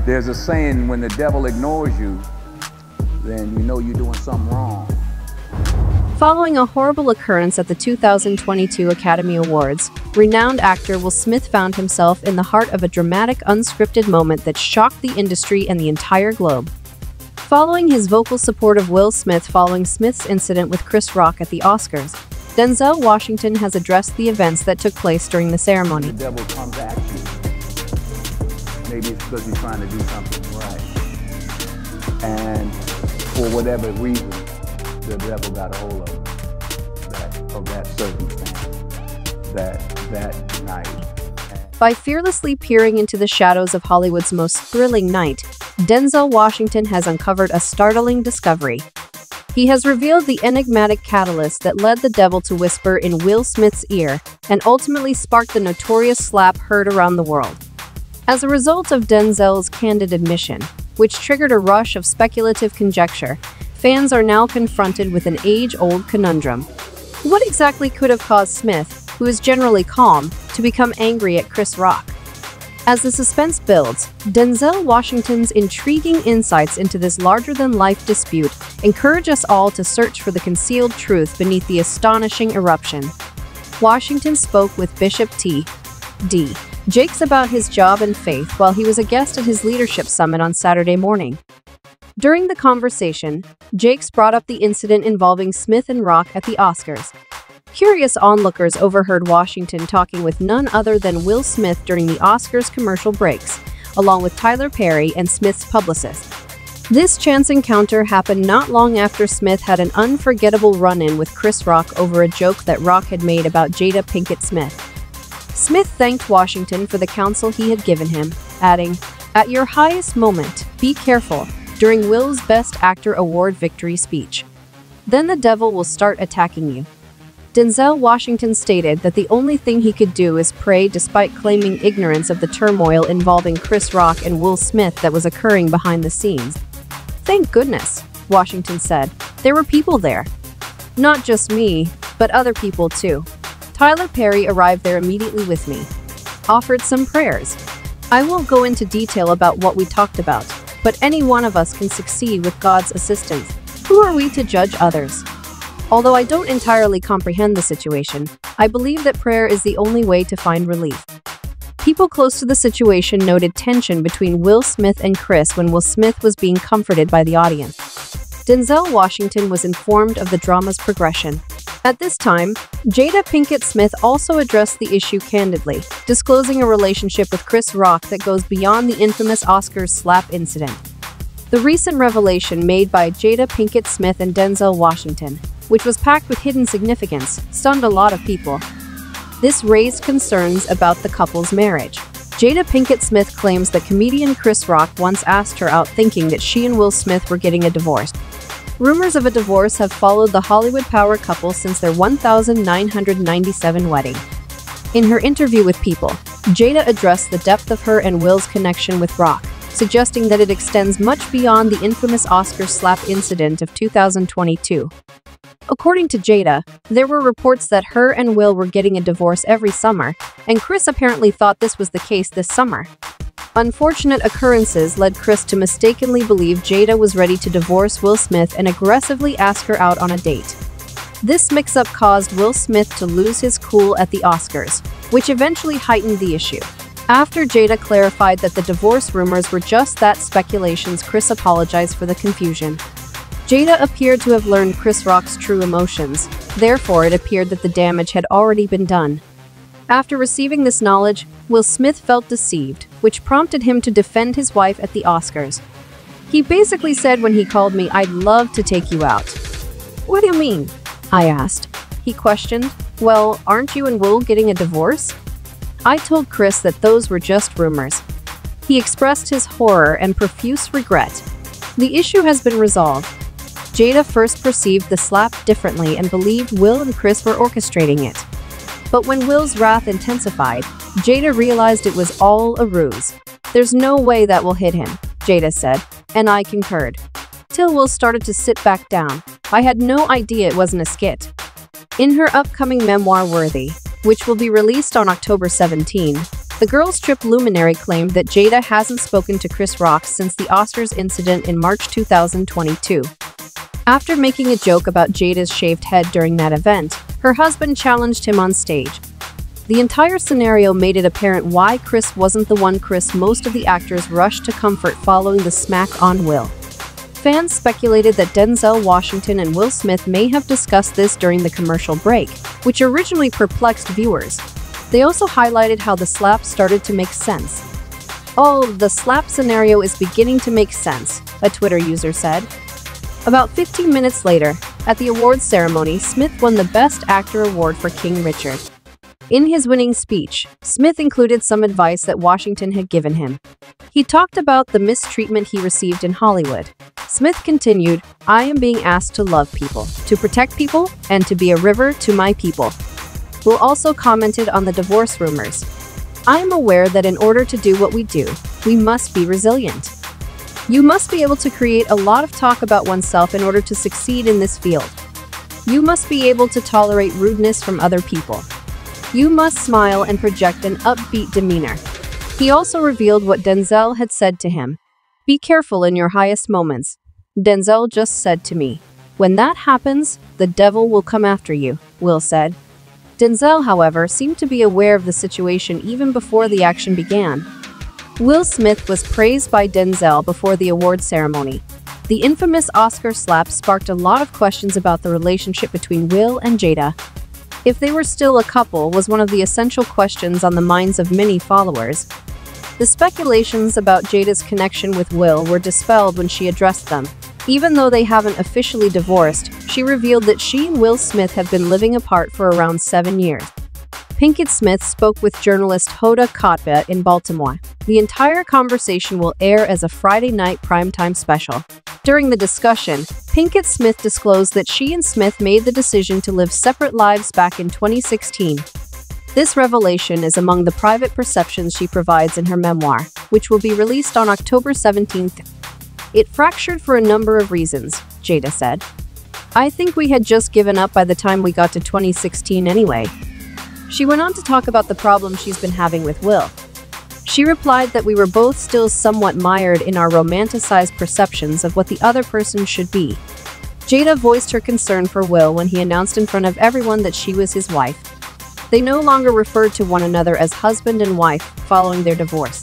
There's a saying, when the devil ignores you, then you know you're doing something wrong. Following a horrible occurrence at the 2022 Academy Awards, renowned actor Will Smith found himself in the heart of a dramatic, unscripted moment that shocked the industry and the entire globe. Following his vocal support of Will Smith following Smith's incident with Chris Rock at the Oscars, Denzel Washington has addressed the events that took place during the ceremony. The devil comes at you. Maybe it's because he's trying to do something right. And for whatever reason, the devil got a hold of that circumstance, that night. By fearlessly peering into the shadows of Hollywood's most thrilling night, Denzel Washington has uncovered a startling discovery. He has revealed the enigmatic catalyst that led the devil to whisper in Will Smith's ear and ultimately sparked the notorious slap heard around the world. As a result of Denzel's candid admission, which triggered a rush of speculative conjecture, fans are now confronted with an age-old conundrum. What exactly could have caused Smith, who is generally calm, to become angry at Chris Rock? As the suspense builds, Denzel Washington's intriguing insights into this larger-than-life dispute encourage us all to search for the concealed truth beneath the astonishing eruption. Washington spoke with Bishop T.D. Jakes about his job and faith while he was a guest at his leadership summit on Saturday morning. During the conversation, Jakes brought up the incident involving Smith and Rock at the Oscars. Curious onlookers overheard Washington talking with none other than Will Smith during the Oscars commercial breaks, along with Tyler Perry and Smith's publicist. This chance encounter happened not long after Smith had an unforgettable run-in with Chris Rock over a joke that Rock had made about Jada Pinkett Smith. Smith thanked Washington for the counsel he had given him, adding, "At your highest moment, be careful," during Will's Best Actor Award victory speech. "Then the devil will start attacking you." Denzel Washington stated that the only thing he could do is pray, despite claiming ignorance of the turmoil involving Chris Rock and Will Smith that was occurring behind the scenes. "Thank goodness," Washington said. "There were people there. Not just me, but other people too. Tyler Perry arrived there immediately with me. Offered some prayers. I won't go into detail about what we talked about, but any one of us can succeed with God's assistance. Who are we to judge others? Although I don't entirely comprehend the situation, I believe that prayer is the only way to find relief." People close to the situation noted tension between Will Smith and Chris when Will Smith was being comforted by the audience. Denzel Washington was informed of the drama's progression. At this time, Jada Pinkett Smith also addressed the issue candidly, disclosing a relationship with Chris Rock that goes beyond the infamous Oscars slap incident. The recent revelation made by Jada Pinkett Smith and Denzel Washington, which was packed with hidden significance, stunned a lot of people. This raised concerns about the couple's marriage. Jada Pinkett Smith claims that comedian Chris Rock once asked her out thinking that she and Will Smith were getting a divorce. Rumors of a divorce have followed the Hollywood power couple since their 1997 wedding. In her interview with People, Jada addressed the depth of her and Will's connection with Rock, suggesting that it extends much beyond the infamous Oscar slap incident of 2022. According to Jada, there were reports that her and Will were getting a divorce every summer, and Chris apparently thought this was the case this summer. Unfortunate occurrences led Chris to mistakenly believe Jada was ready to divorce Will Smith and aggressively ask her out on a date. This mix-up caused Will Smith to lose his cool at the Oscars, which eventually heightened the issue. After Jada clarified that the divorce rumors were just that speculations, Chris apologized for the confusion. Jada appeared to have learned Chris Rock's true emotions, therefore it appeared that the damage had already been done. After receiving this knowledge, Will Smith felt deceived, which prompted him to defend his wife at the Oscars. He basically said when he called me, "I'd love to take you out." "What do you mean?" I asked. He questioned, "Well, aren't you and Will getting a divorce?" I told Chris that those were just rumors. He expressed his horror and profuse regret. The issue has been resolved. Jada first perceived the slap differently and believed Will and Chris were orchestrating it. But when Will's wrath intensified, Jada realized it was all a ruse. "There's no way that will hit him," Jada said, and I concurred. Till Will started to sit back down. I had no idea it wasn't a skit. In her upcoming memoir Worthy, which will be released on October 17, The Girls Trip luminary claimed that Jada hasn't spoken to Chris Rock since the Oscars incident in March 2022. After making a joke about Jada's shaved head during that event, her husband challenged him on stage. The entire scenario made it apparent why Chris wasn't the one. Most of the actors rushed to comfort following the smack on Will. Fans speculated that Denzel Washington and Will Smith may have discussed this during the commercial break, which originally perplexed viewers. They also highlighted how the slap started to make sense. "Oh, the slap scenario is beginning to make sense," a Twitter user said. About 15 minutes later, at the awards ceremony, Smith won the Best Actor award for King Richard. In his winning speech, Smith included some advice that Washington had given him. He talked about the mistreatment he received in Hollywood. Smith continued, "I am being asked to love people, to protect people, and to be a river to my people." Will also commented on the divorce rumors. "I am aware that in order to do what we do, we must be resilient. You must be able to create a lot of talk about oneself in order to succeed in this field. You must be able to tolerate rudeness from other people. You must smile and project an upbeat demeanor." He also revealed what Denzel had said to him. "Be careful in your highest moments. Denzel just said to me, 'When that happens, the devil will come after you,'" Will said. Denzel, however, seemed to be aware of the situation even before the action began. Will Smith was praised by Denzel before the award ceremony. The infamous Oscar slap sparked a lot of questions about the relationship between Will and Jada. If they were still a couple was one of the essential questions on the minds of many followers. The speculations about Jada's connection with Will were dispelled when she addressed them. Even though they haven't officially divorced, she revealed that she and Will Smith have been living apart for around 7 years. Pinkett Smith spoke with journalist Hoda Kotb in Baltimore. The entire conversation will air as a Friday night primetime special. During the discussion, Pinkett Smith disclosed that she and Smith made the decision to live separate lives back in 2016. This revelation is among the private perceptions she provides in her memoir, which will be released on October 17th. "It fractured for a number of reasons," Jada said. "I think we had just given up by the time we got to 2016 anyway." She went on to talk about the problem she's been having with Will. She replied that we were both still somewhat mired in our romanticized perceptions of what the other person should be. Jada voiced her concern for Will when he announced in front of everyone that she was his wife. They no longer referred to one another as husband and wife following their divorce.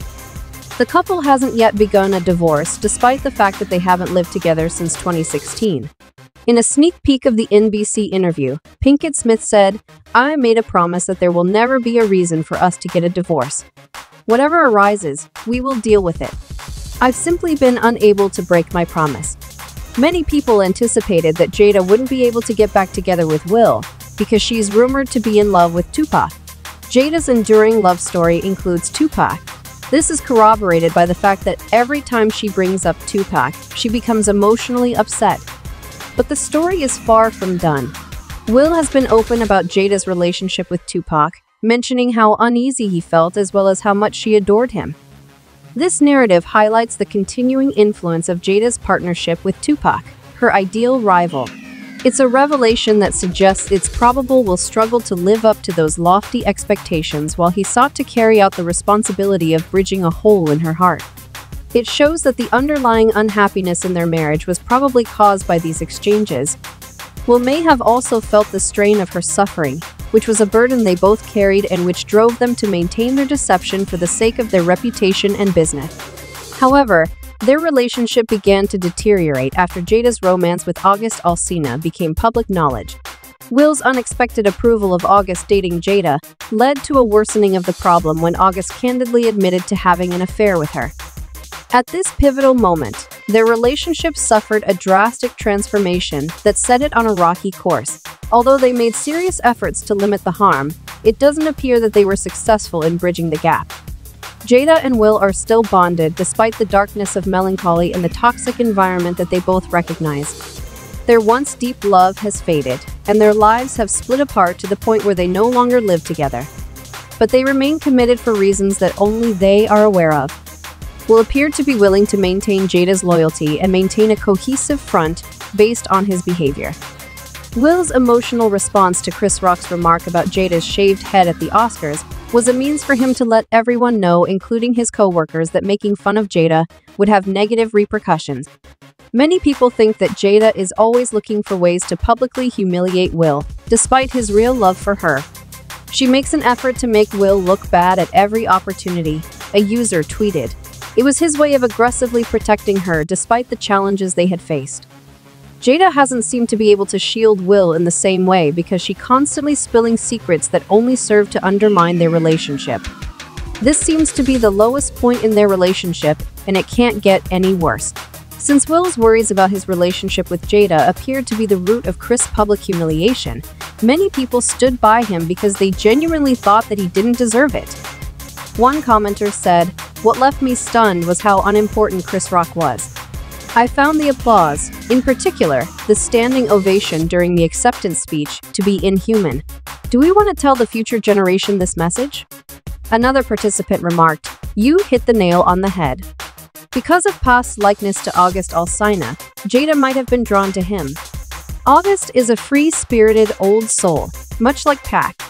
The couple hasn't yet begun a divorce despite the fact that they haven't lived together since 2016. In a sneak peek of the NBC interview, Pinkett Smith said, "I made a promise that there will never be a reason for us to get a divorce. Whatever arises, we will deal with it. I've simply been unable to break my promise." Many people anticipated that Jada wouldn't be able to get back together with Will because she's rumored to be in love with Tupac. Jada's enduring love story includes Tupac. This is corroborated by the fact that every time she brings up Tupac, she becomes emotionally upset. But the story is far from done. Will has been open about Jada's relationship with Tupac, mentioning how uneasy he felt as well as how much she adored him. This narrative highlights the continuing influence of Jada's partnership with Tupac, her ideal rival. It's a revelation that suggests it's probable Will struggled to live up to those lofty expectations while he sought to carry out the responsibility of bridging a hole in her heart. It shows that the underlying unhappiness in their marriage was probably caused by these exchanges. Will may have also felt the strain of her suffering, which was a burden they both carried and which drove them to maintain their deception for the sake of their reputation and business. However, their relationship began to deteriorate after Jada's romance with August Alsina became public knowledge. Will's unexpected approval of August dating Jada led to a worsening of the problem when August candidly admitted to having an affair with her. At this pivotal moment, their relationship suffered a drastic transformation that set it on a rocky course. Although they made serious efforts to limit the harm, it doesn't appear that they were successful in bridging the gap. Jada and Will are still bonded despite the darkness of melancholy and the toxic environment that they both recognize. Their once deep love has faded, and their lives have split apart to the point where they no longer live together. But they remain committed for reasons that only they are aware of. Will appeared to be willing to maintain Jada's loyalty and maintain a cohesive front based on his behavior. Will's emotional response to Chris Rock's remark about Jada's shaved head at the Oscars was a means for him to let everyone know, including his co-workers, that making fun of Jada would have negative repercussions. Many people think that Jada is always looking for ways to publicly humiliate Will, despite his real love for her. She makes an effort to make Will look bad at every opportunity, a user tweeted. It was his way of aggressively protecting her despite the challenges they had faced. Jada hasn't seemed to be able to shield Will in the same way because she constantly spilling secrets that only serve to undermine their relationship. This seems to be the lowest point in their relationship, and it can't get any worse. Since Will's worries about his relationship with Jada appeared to be the root of Chris' public humiliation, many people stood by him because they genuinely thought that he didn't deserve it. One commenter said, "What left me stunned was how unimportant Chris Rock was. I found the applause, in particular, the standing ovation during the acceptance speech, to be inhuman. Do we want to tell the future generation this message?" Another participant remarked, "You hit the nail on the head." Because of past likeness to August Alsina, Jada might have been drawn to him. August is a free-spirited old soul, much like Pac.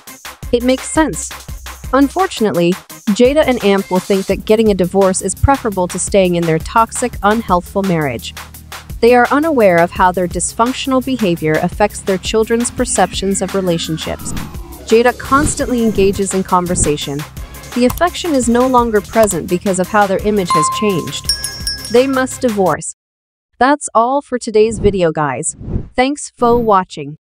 It makes sense. Unfortunately, Jada and Amp will think that getting a divorce is preferable to staying in their toxic, unhealthful marriage. They are unaware of how their dysfunctional behavior affects their children's perceptions of relationships. Jada constantly engages in conversation. The affection is no longer present because of how their image has changed. They must divorce. That's all for today's video, guys. Thanks for watching.